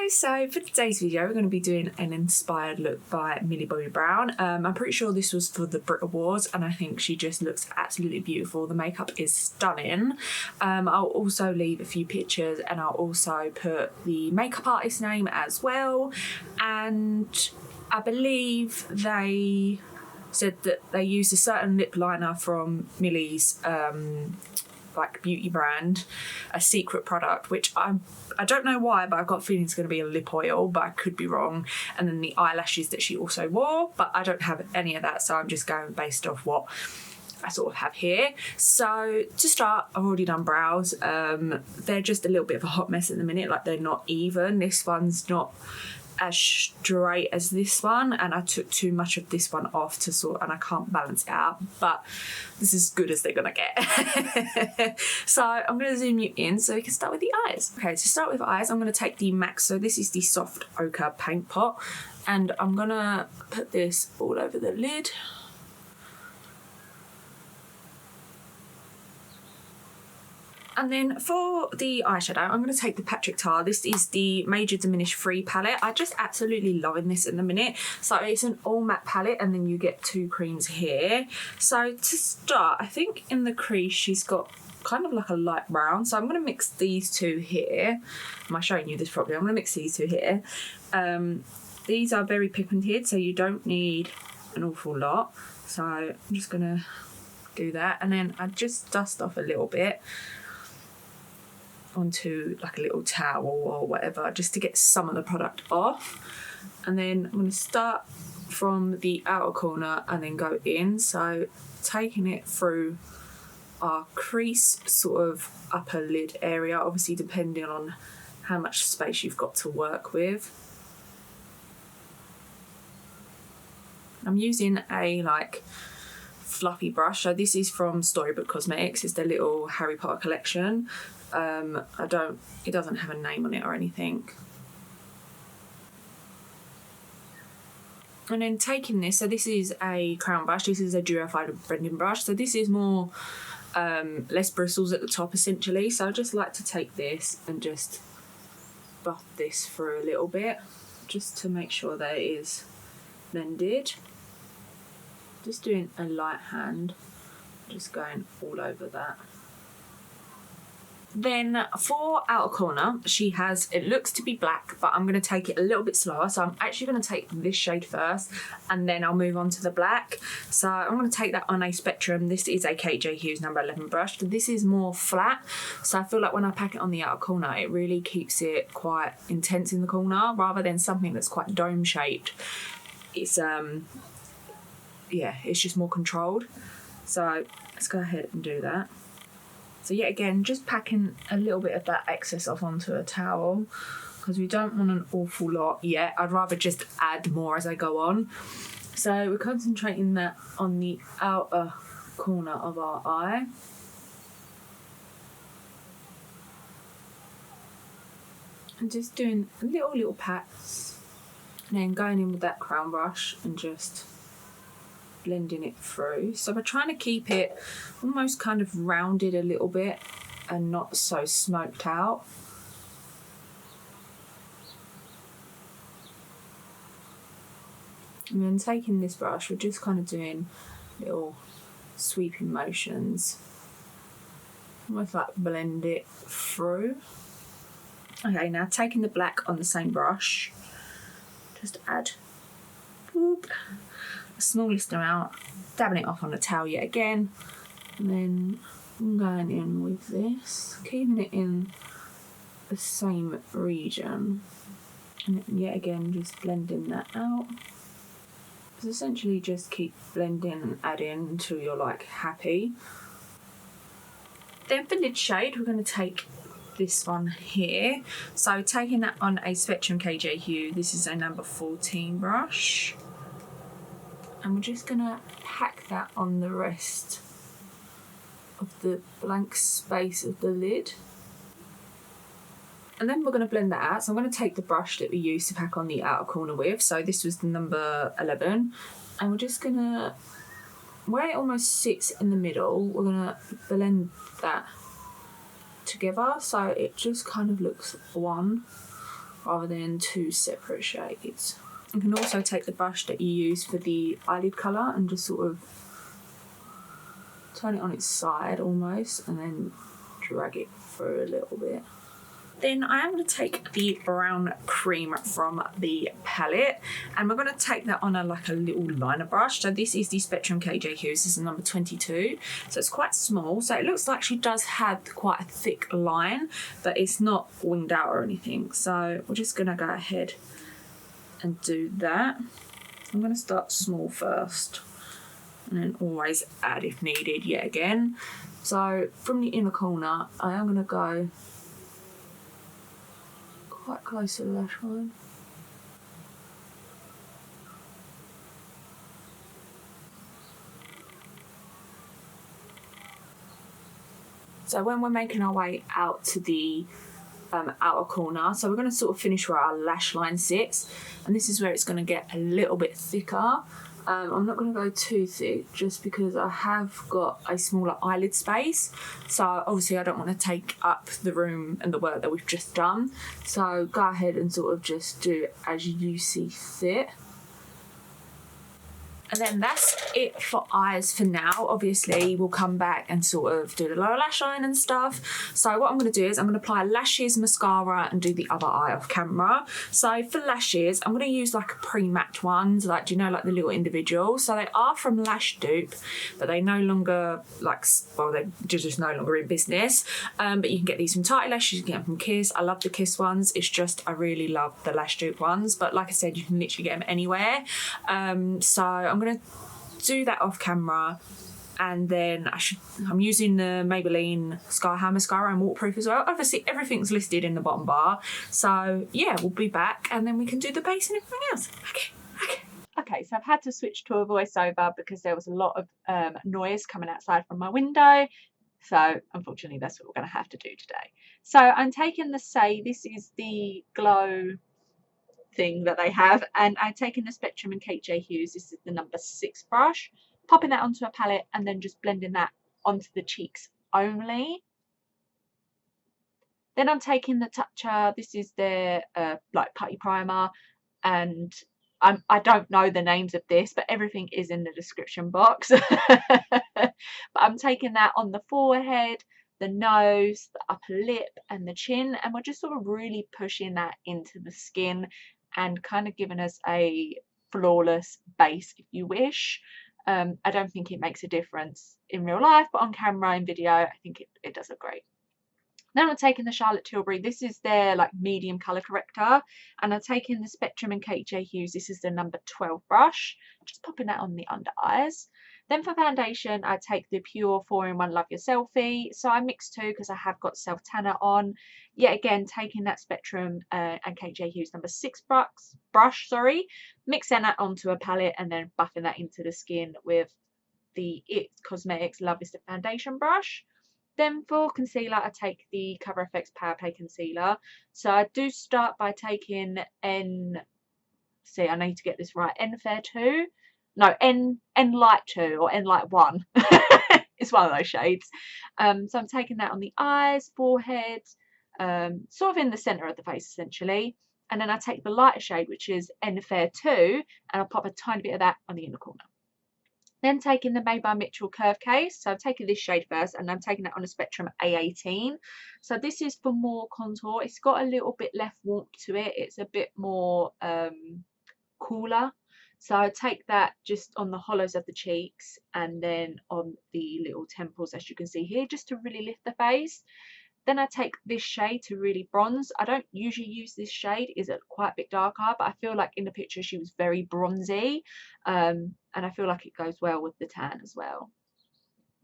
Hello, so for today's video we're going to be doing an inspired look by Millie Bobby Brown. I'm pretty sure this was for the Brit Awards and I think she just looks absolutely beautiful. The makeup is stunning. I'll also leave a few pictures and I'll also put the makeup artist's name as well, and I believe they said that they used a certain lip liner from Millie's like beauty brand, a secret product, which I don't know why, but I've got a feeling it's going to be a lip oil, but I could be wrong. And then the eyelashes that she also wore, but I don't have any of that, so I'm just going based off what I sort of have here. So to start, I've already done brows. They're just a little bit of a hot mess at the minute, like they're not even. This one's not as straight as this one, and I took too much of this one off to sort, and I can't balance it out, but this is as good as they're gonna get. So I'm gonna zoom you in so we can start with the eyes. Okay, to start with eyes, I'm gonna take the MAC, so this is the soft ochre paint pot, and I'm gonna put this all over the lid. And then for the eyeshadow, I'm going to take the Patrick Tar. This is the Major Diminish Free palette. I just absolutely loving this in the minute. So it's an all matte palette and then you get two creams here. So to start, I think in the crease she's got kind of like a light brown. So I'm going to mix these two here. Am I showing you this properly? I'm going to mix these two here. These are very pigmented, so you don't need an awful lot. So I'm just going to do that. And then I just dust off a little bit onto like a little towel or whatever, just to get some of the product off. And then I'm going to start from the outer corner and then go in, so taking it through our crease sort of upper lid area, obviously depending on how much space you've got to work with. I'm using a like fluffy brush, so this is from Storybook Cosmetics. It's their little Harry Potter collection. It doesn't have a name on it or anything. And then taking this, so this is a crown brush, this is a duo-sided blending brush, so this is more less bristles at the top essentially, so I just like to take this and just buff this through a little bit just to make sure that it is blended. Just doing a light hand, just going all over that. Then for outer corner, she has, it looks to be black, but I'm going to take it a little bit slower. So I'm actually going to take this shade first and then I'll move on to the black. So I'm going to take that on a Spectrum. This is a KJ Hughes number 11 brush. This is more flat. So I feel like when I pack it on the outer corner, it really keeps it quite intense in the corner rather than something that's quite dome shaped. It's, yeah, it's just more controlled. So let's go ahead and do that. So yet again, just packing a little bit of that excess off onto a towel because we don't want an awful lot yet. I'd rather just add more as I go on. So we're concentrating that on the outer corner of our eye. And just doing little pats and then going in with that crown brush and just blending it through. So we're trying to keep it almost kind of rounded a little bit and not so smoked out. And then taking this brush, we're just kind of doing little sweeping motions, almost like blend it through. Okay, now taking the black on the same brush, just add boop, smallest amount, dabbing it off on a towel yet again, and then I'm going in with this, keeping it in the same region, and yet again just blending that out. So essentially just keep blending and adding until you're like happy. Then for lid shade, we're going to take this one here. So taking that on a Spectrum KJ Hue, this is a number 14 brush. And we're just going to pack that on the rest of the blank space of the lid. And then we're going to blend that out. So I'm going to take the brush that we used to pack on the outer corner with. So this was the number 11. And we're just going to, where it almost sits in the middle, we're going to blend that together so it just kind of looks one. rather than two separate shades. You can also take the brush that you use for the eyelid colour and just sort of turn it on its side almost, and then drag it through a little bit. Then I am going to take the brown cream from the palette, and we're going to take that on like a little liner brush. So this is the Spectrum KJ Hughes. This is number 22. So it's quite small. So it looks like she does have quite a thick line, but it's not winged out or anything. So we're just going to go ahead and do that. I'm going to start small first, and then always add if needed yet again. So from the inner corner, I am going to go quite close to the lash line. So when we're making our way out to the outer corner, so we're going to sort of finish where our lash line sits, and this is where it's going to get a little bit thicker. I'm not going to go too thick just because I have got a smaller eyelid space, so obviously I don't want to take up the room and the work that we've just done. So go ahead and sort of just do it as you see fit. And then that's it for eyes for now. Obviously, we'll come back and sort of do the lower lash line and stuff. So what I'm going to do is I'm going to apply lashes, mascara, and do the other eye off camera. So for lashes, I'm going to use like a pre-matte ones, like, do you know, like the little individual. So they are from Lash Dupe, but they no longer, like, well, they're just no longer in business. But you can get these from Taupe Lashes, you can get them from Kiss. I love the Kiss ones. It's just, I really love the Lash Dupe ones. But like I said, you can literally get them anywhere. So I'm going to do that off camera, and then I'm using the Maybelline Sky High Mascara and waterproof as well. Obviously everything's listed in the bottom bar, so yeah, we'll be back and then we can do the base and everything else. Okay, so I've had to switch to a voiceover because there was a lot of noise coming outside from my window, so unfortunately that's what we're going to have to do today. So I'm taking the Saie, this is the glow thing that they have, and I've taken the Spectrum and KJ Hughes, this is the number 6 brush, popping that onto a palette and then just blending that onto the cheeks only. Then I'm taking the Tatcha, this is their like putty primer, and I don't know the names of this, but everything is in the description box. But I'm taking that on the forehead, the nose, the upper lip and the chin, and we're just sort of really pushing that into the skin and kind of giving us a flawless base if you wish. I don't think it makes a difference in real life, but on camera and video I think it does look great. Then I'm taking the Charlotte Tilbury, this is their like medium colour corrector, and I'm taking the Spectrum and KJ Hughes, this is the number 12 brush, just popping that on the under eyes. Then for foundation, I take the Pure 4-in-1 Love Your Selfie. So I mix two because I have got self tanner on. Yet again, taking that Spectrum and KJ Hughes number 6 brush, mixing that onto a palette and then buffing that into the skin with the It Cosmetics Love Is the foundation brush. Then for concealer, I take the Cover FX Power Play Concealer. So I do start by taking I need to get this right, N Fair 2. No, N Light 2 or N Light 1. It's one of those shades. So I'm taking that on the eyes, forehead, sort of in the centre of the face essentially. And then I take the lighter shade, which is N Fair 2, and I'll pop a tiny bit of that on the inner corner. Then taking the Maybelline Mitchel Curve Case. So I'm taking this shade first, and I'm taking that on a Spectrum A18. So this is for more contour. It's got a little bit less warmth to it. It's a bit more cooler. So I take that just on the hollows of the cheeks and then on the little temples, as you can see here, just to really lift the face. Then I take this shade to really bronze. I don't usually use this shade, it's quite a bit darker, but I feel like in the picture she was very bronzy, and I feel like it goes well with the tan as well.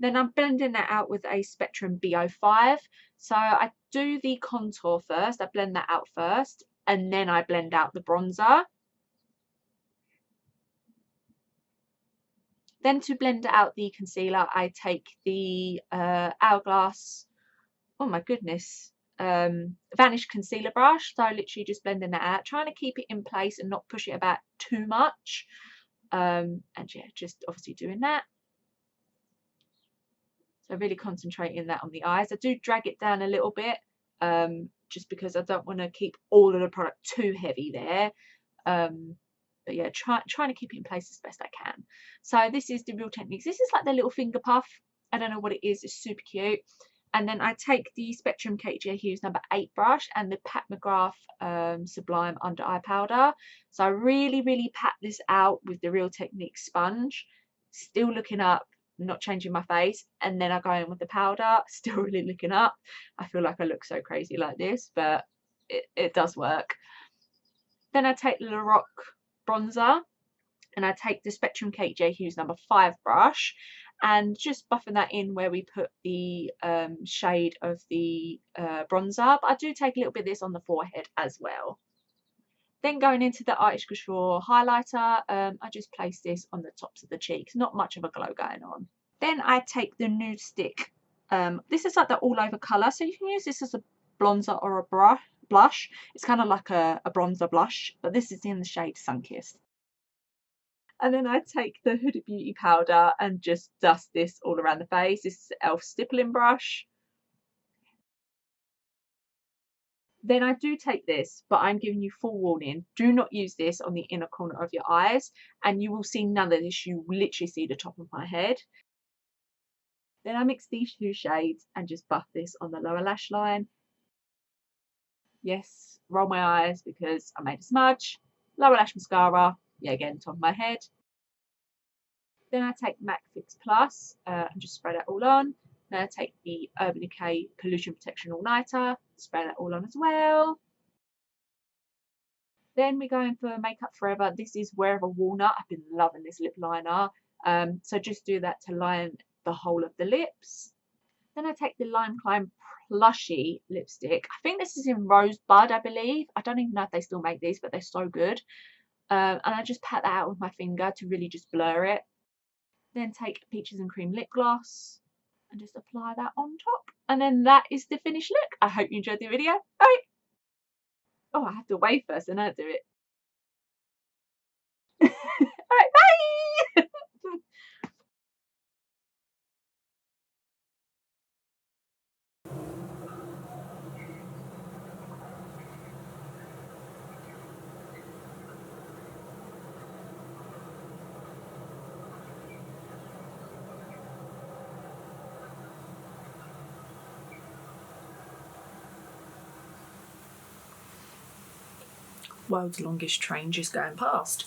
Then I'm blending that out with a Spectrum B05. So I do the contour first, I blend that out first, and then I blend out the bronzer. Then to blend out the concealer, I take the Hourglass, oh my goodness, Vanish concealer brush. So literally just blending that out, trying to keep it in place and not push it about too much. And yeah, just obviously doing that. So really concentrating that on the eyes. I do drag it down a little bit, just because I don't want to keep all of the product too heavy there. But yeah, trying to keep it in place as best I can. So this is the Real Techniques. This is like the little finger puff. I don't know what it is. It's super cute. And then I take the Spectrum KJ Hughes number 8 brush and the Pat McGrath Sublime Under Eye Powder. So I really, really pat this out with the Real Techniques sponge. Still looking up, not changing my face. And then I go in with the powder, still really looking up. I feel like I look so crazy like this, but it does work. Then I take the Lorac bronzer and I take the Spectrum KJ Hughes number 5 brush and just buffing that in where we put the shade of the bronzer. But I do take a little bit of this on the forehead as well. Then going into the Artist Couture highlighter, I just place this on the tops of the cheeks. Not much of a glow going on. Then I take the Nude Stick. This is like the all over colour, so you can use this as a bronzer or a blush. It's kind of like a bronzer blush, but this is in the shade Sunkissed. And then I take the Huda Beauty powder and just dust this all around the face. This is the e.l.f. stippling brush. Then I do take this, but I'm giving you full warning. Do not use this on the inner corner of your eyes, and you will see none of this. You literally see the top of my head. Then I mix these two shades and just buff this on the lower lash line. Yes, roll my eyes because I made a smudge. Lower lash mascara. Yeah, again, top of my head. Then I take MAC Fix Plus and just spray that all on. Then I take the Urban Decay Pollution Protection All Nighter, spray that all on as well. Then we're going for Makeup Forever. This is Wherever Walnut. I've been loving this lip liner. So just do that to line the whole of the lips. Then I take the Lime Climb Plushy lipstick. I think this is in Rosebud, I believe. I don't even know if they still make these, but they're so good. And I just pat that out with my finger to really just blur it. Then take Peaches and Cream lip gloss and just apply that on top. And then that is the finished look. I hope you enjoyed the video. Bye. Oh, I have to wave first and then I do it. Alright, bye! World's longest train just going past.